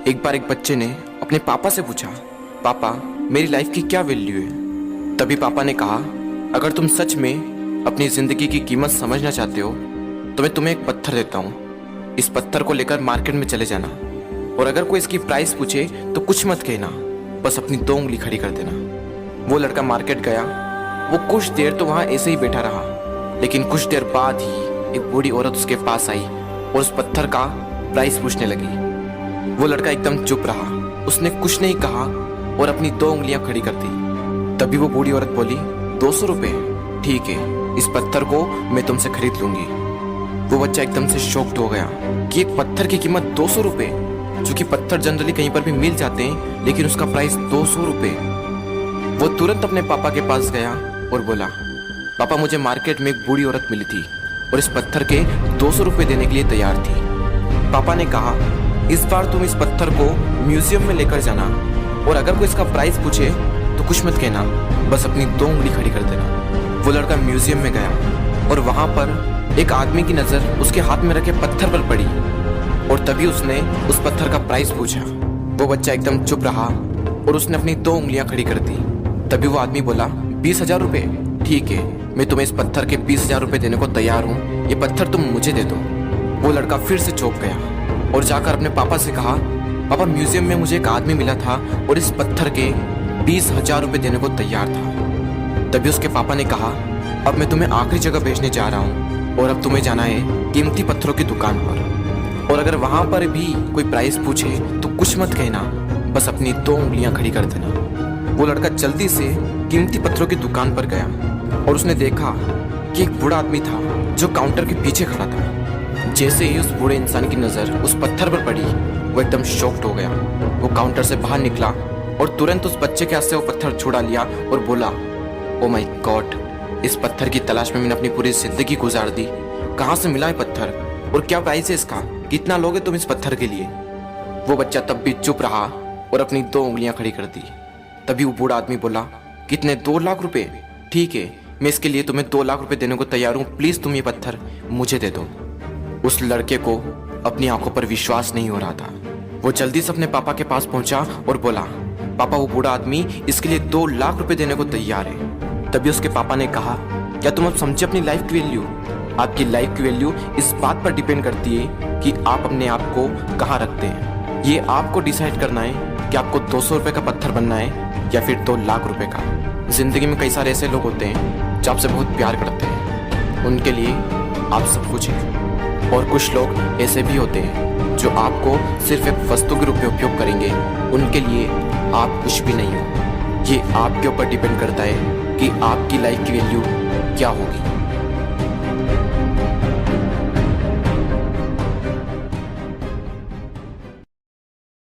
एक बार एक बच्चे ने अपने पापा से पूछा, पापा मेरी लाइफ की क्या वैल्यू है। तभी पापा ने कहा, अगर तुम सच में अपनी जिंदगी की कीमत समझना चाहते हो तो मैं तुम्हें एक पत्थर देता हूँ। इस पत्थर को लेकर मार्केट में चले जाना और अगर कोई इसकी प्राइस पूछे तो कुछ मत कहना, बस अपनी 2 उंगली खड़ी कर देना। वो लड़का मार्केट गया। वो कुछ देर तो वहां ऐसे ही बैठा रहा, लेकिन कुछ देर बाद ही एक बूढ़ी औरत उसके पास आई और उस पत्थर का प्राइस पूछने लगी। वो लड़का एकदम चुप रहा, उसने कुछ नहीं कहा और अपनी 2 उंगलियां खड़ी कर दी। तभी वो बूढ़ी औरत बोली, 200 रुपये, ठीक है, इस पत्थर को मैं तुमसे खरीद लूंगी। वो बच्चा एकदम से शॉक्ड हो गया कि एक पत्थर की कीमत 200 रुपये, जो कि पत्थर जनरली कहीं पर भी मिल जाते हैं, लेकिन उसका प्राइस 200 रुपये। वो तुरंत अपने पापा के पास गया और बोला, पापा मुझे मार्केट में एक बूढ़ी औरत मिली थी और इस पत्थर के 200 रुपये देने के लिए तैयार थी। पापा ने कहा, इस बार तुम इस पत्थर को म्यूजियम में लेकर जाना और अगर कोई इसका प्राइस पूछे तो कुछ मत कहना, बस अपनी 2 उंगली खड़ी कर देना। वो लड़का म्यूजियम में गया और वहां पर एक आदमी की नजर उसके हाथ में रखे पत्थर पर पड़ी और तभी उसने उस पत्थर का प्राइस पूछा। वो बच्चा एकदम चुप रहा और उसने अपनी 2 उंगलियां खड़ी कर दी। तभी वो आदमी बोला, 20,000 रुपये, ठीक है, मैं तुम्हें इस पत्थर के 20,000 रुपये देने को तैयार हूँ, ये पत्थर तुम मुझे दे दो। वो लड़का फिर से चौंक गया और जाकर अपने पापा से कहा, पापा म्यूजियम में मुझे एक आदमी मिला था और इस पत्थर के 20,000 रुपये देने को तैयार था। तभी उसके पापा ने कहा, अब मैं तुम्हें आखिरी जगह भेजने जा रहा हूँ और अब तुम्हें जाना है कीमती पत्थरों की दुकान पर और अगर वहां पर भी कोई प्राइस पूछे तो कुछ मत कहना, बस अपनी 2 उंगलियां खड़ी कर देना। वो लड़का जल्दी से कीमती पत्थरों की दुकान पर गया और उसने देखा कि एक बूढ़ा आदमी था जो काउंटर के पीछे खड़ा था। जैसे ही उस बूढ़े इंसान की नजर उस पत्थर पर पड़ी, वो एकदम शॉक्ड हो गया। वो काउंटर से बाहर निकला और तुरंत उस बच्चे के हाथ से वो पत्थर छुड़ा लिया और बोला, ओ माय गॉड, इस पत्थर की तलाश में मैंने अपनी पूरी जिंदगी गुजार दी। कहाँ से मिला है पत्थर और क्या प्राइस है इसका, कितना लोगे तुम इस पत्थर के लिए। वो बच्चा तब भी चुप रहा और अपनी 2 उंगलियां खड़ी कर दी। तभी वो बूढ़ा आदमी बोला, कितने, 2 लाख रुपए, ठीक है, मैं इसके लिए तुम्हें 2 लाख रुपए देने को तैयार हूँ, प्लीज तुम ये पत्थर मुझे दे दो। उस लड़के को अपनी आंखों पर विश्वास नहीं हो रहा था। वो जल्दी से अपने पापा के पास पहुंचा और बोला, पापा वो बूढ़ा आदमी इसके लिए 2 लाख रुपए देने को तैयार है। तभी उसके पापा ने कहा, क्या तुम अब समझे अपनी लाइफ की वैल्यू? आपकी लाइफ की वैल्यू इस बात पर डिपेंड करती है कि आप अपने आप को कहाँ रखते हैं। ये आपको डिसाइड करना है कि आपको 200 रुपये का पत्थर बनना है या फिर 2 लाख रुपए का। जिंदगी में कई सारे ऐसे लोग होते हैं जो आपसे बहुत प्यार करते हैं, उनके लिए आप सब कुछ हैं, और कुछ लोग ऐसे भी होते हैं जो आपको सिर्फ एक वस्तु के रूप में उपयोग करेंगे, उनके लिए आप कुछ भी नहीं हो। ये आपके ऊपर डिपेंड करता है कि आपकी लाइफ की वैल्यू क्या होगी।